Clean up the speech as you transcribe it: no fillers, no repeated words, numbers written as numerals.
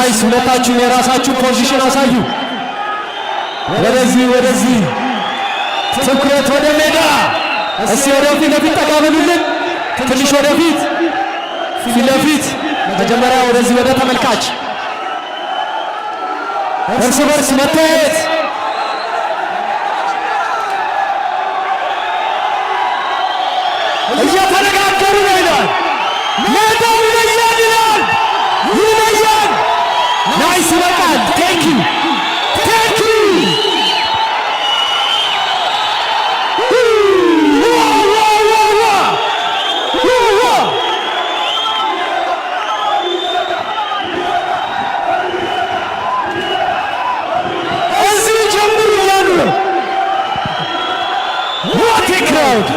ናይስ ሁለታችሁ የራሳችሁ ፖዚሽን አሳዩ ወደዚህ ትኩረት ወደ ሜዳ እስቲ ወደፊት ለፊት ተቃበሉልን ትንሽ ወደፊት ፊት ለፊት መጀመሪያ ወደዚህ ወደ ተመልካች እርስ በርስ መታየት እየተነጋገሩ ነው ይላል ሜዳው ይለያል ናይስ በቃል ቴንክ ዩ እዚህ ጀምሩ እያሉ ነው what a crowd